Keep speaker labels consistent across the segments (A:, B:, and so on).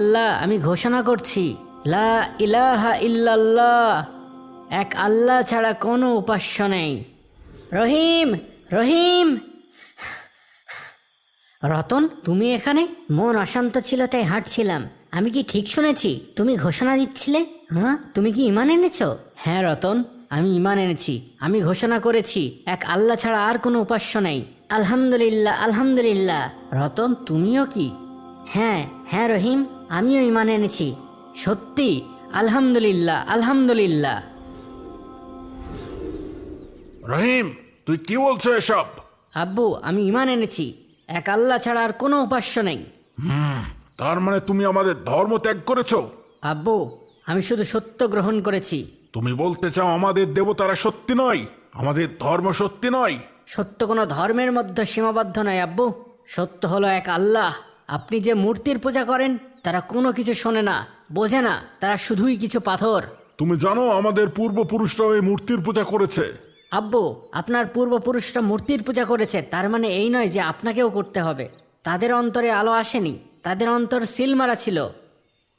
A: আল্লাহ, আমি ঘোষণা করছি, লা ইলাহা ইল্লাল্লাহ, এক আল্লাহ ছাড়া কোনো উপাস্য নেই। রহিম, রহিম। রতন, তুমি এখানে? মন অশান্ত ছিল তাই হাঁটছিলাম। আমি কি ঠিক শুনেছি তুমি ঘোষণা দিচ্ছিলে? হ্যাঁ, তুমি কি ঈমান এনেছো? হ্যাঁ রতন, আমি ঈমান এনেছি। আমি ঘোষণা করেছি এক আল্লাহ ছাড়া আর কোনো উপাস্য নেই। আলহামদুলিল্লাহ, আলহামদুলিল্লাহ। রতন, তুমিও কি? হ্যাঁ হ্যাঁ রহিম, আমিও ঈমান এনেছি। সত্যি? আলহামদুলিল্লাহ, আলহামদুলিল্লাহ।
B: রহিম, তুই কি বলছো এসব?
A: আব্বু, আমি ঈমান এনেছি এক আল্লাহ ছাড়া আর কোনো উপাস্য নেই।
B: তার মানে তুমি আমাদের ধর্ম ত্যাগ করেছো?
A: আব্বু, আমি শুধু সত্য গ্রহণ করেছি।
B: তুমি বলতে চাও আমাদের দেবতারা সত্যি নয়, আমাদের ধর্ম সত্যি নয়?
A: সত্য কোনো ধর্মের মধ্যে সীমাবদ্ধ নয় আব্বু। সত্য হলো এক আল্লাহ। আপনি যে মূর্তির পূজা করেন তারা কোনো কিছু শোনে না, বোঝে না, তারা শুধুই কিছু পাথর।
B: তুমি জানো আমাদের পূর্বপুরুষরা এই মূর্তির পূজা করেছে?
A: আব্বু, আপনার পূর্বপুরুষরা মূর্তির পূজা করেছে তার মানে এই নয় যে আপনাকেও করতে হবে। তাদের অন্তরে আলো আসেনি, তাদের অন্তর সিল মারা ছিল।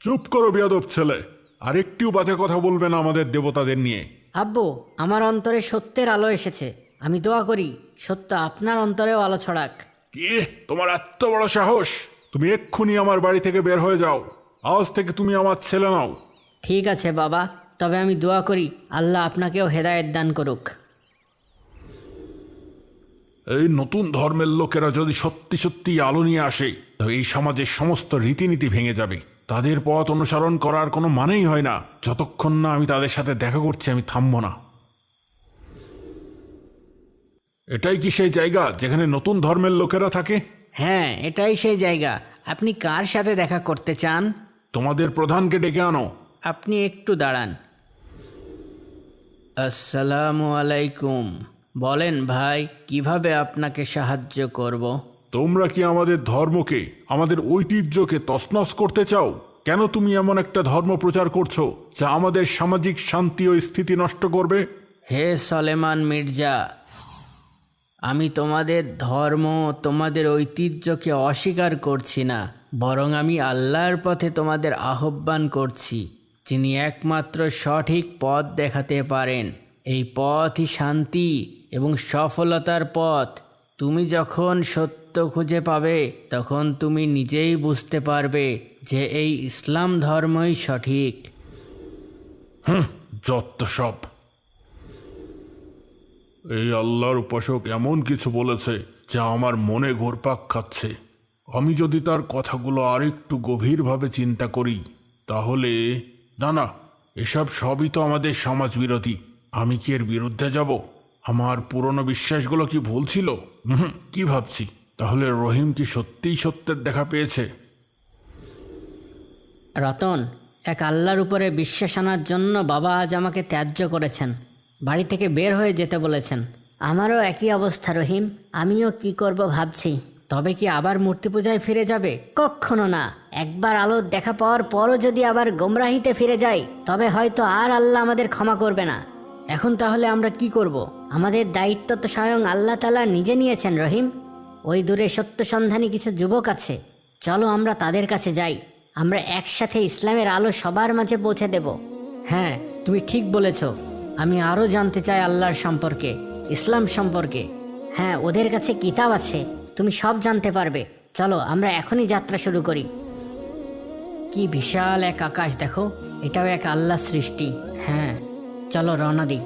B: চুপ করো বেয়াদব ছেলে, আর একটিও বাজে কথা বলবে না আমাদের দেবতাদের নিয়ে।
A: আব্বু, আমার অন্তরে সত্যের আলো এসেছে। আমি দোয়া করি সত্য আপনার অন্তরেও আলো ছড়াক।
B: কি, তোমার এত বড় সাহস? তুমি এক্ষুনি আমার বাড়ি থেকে বের হয়ে যাও। আজ থেকে তুমি আমার ছেলে নাও।
A: ঠিক আছে বাবা, তবে আমি দোয়া করি আল্লাহ আপনাকেও হেদায়েত দান করুক।
B: এই নতুন ধর্মের লোকেরা যদি সত্যি সত্যি আলো নিয়ে আসে, তবে এই সমাজের সমস্ত রীতিনীতি ভেঙে যাবে। তাদের পথ অনুসরণ করার কোনো মানেই হয় না। যতক্ষণ না আমি তাদের সাথে দেখা করছি আমি থামব না। এটাই কি সেই জায়গা যেখানে নতুন ধর্মের লোকেরা থাকে?
A: হ্যাঁ, এটাই সেই জায়গা। আপনি কার সাথে দেখা করতে চান?
B: তোমাদের প্রধানকে ডেকে আনো।
A: আপনি একটু দাঁড়ান। আসসালামু আলাইকুম। বলেন ভাই, কিভাবে আপনাকে সাহায্য করব?
B: তোমরা কি আমাদের ধর্মকে, আমাদের ঐতিহ্যকে তছনছ করতে চাও? কেন তুমি এমন একটা ধর্ম প্রচার করছো যা আমাদের সামাজিক শান্তি ও স্থিতি নষ্ট করবে?
A: হে সলেমান মির্জা, আমি তোমাদের ধর্ম, তোমাদের ঐতিহ্যকে অস্বীকার করছি না, বরং আমি আল্লাহর পথে তোমাদের আহ্বান করছি, যিনি একমাত্র সঠিক পথ দেখাতে পারেন। এই পথই শান্তি এবং সফলতার পথ। তুমি যখন সত্য খুঁজে পাবে তখন তুমি নিজেই বুঝতে পারবে যে এই ইসলাম ধর্মই সঠিক।
B: যত সব। এই আল্লাহর উপাসক এমন কিছু বলেছে যা আমার মনে ঘুরপাক খাচ্ছে। আমি যদি তার কথাগুলো আরেকটু গভীরভাবে চিন্তা করি তাহলে, না না, এসব সবই তো আমাদের সমাজ বিরোধী। আমি কি এর বিরুদ্ধে যাব? আমার পুরনো বিশ্বাসগুলো কি ভুল ছিল? কি ভাবছি? তাহলে রহিম কি সত্যিই সত্যের দেখা পেয়েছে?
A: রতন, এক আল্লাহর উপরে বিশ্বাস আনার জন্য বাবা আজ আমাকে ত্যায্য করেছেন, বাড়ি থেকে বের হয়ে যেতে বলেছেন। আমারও একই অবস্থা রহিম, আমিও কি করব ভাবছি। তবে কি আবার মূর্তি পূজায় ফিরে যাবে? কখনো না। একবার আলোর দেখা পাওয়ার পরও যদি আবার গোমরাহিতে ফিরে যাই তবে হয়তো আর আল্লাহ আমাদের ক্ষমা করবে না। এখন তাহলে আমরা কি করব? আমাদের দায়িত্ব তো স্বয়ং আল্লাহ তাআলা নিজে নিয়েছেন রহিম। ওই দূরে সত্য সন্ধানী কিছু যুবক আছে, চলো আমরা তাদের কাছে যাই। আমরা একসাথে ইসলামের আলো সবার মাঝে পৌঁছে দেব। হ্যাঁ, তুমি ঠিক বলেছ। আমি আরও জানতে চাই আল্লাহর সম্পর্কে, ইসলাম সম্পর্কে। হ্যাঁ, ওদের কাছে কিতাব আছে, তুমি সব জানতে পারবে। চলো আমরা এখনই যাত্রা শুরু করি। কি বিশাল এক আকাশ দেখো, এটাও এক আল্লাহ সৃষ্টি। হ্যাঁ, চলো রওনা দিই।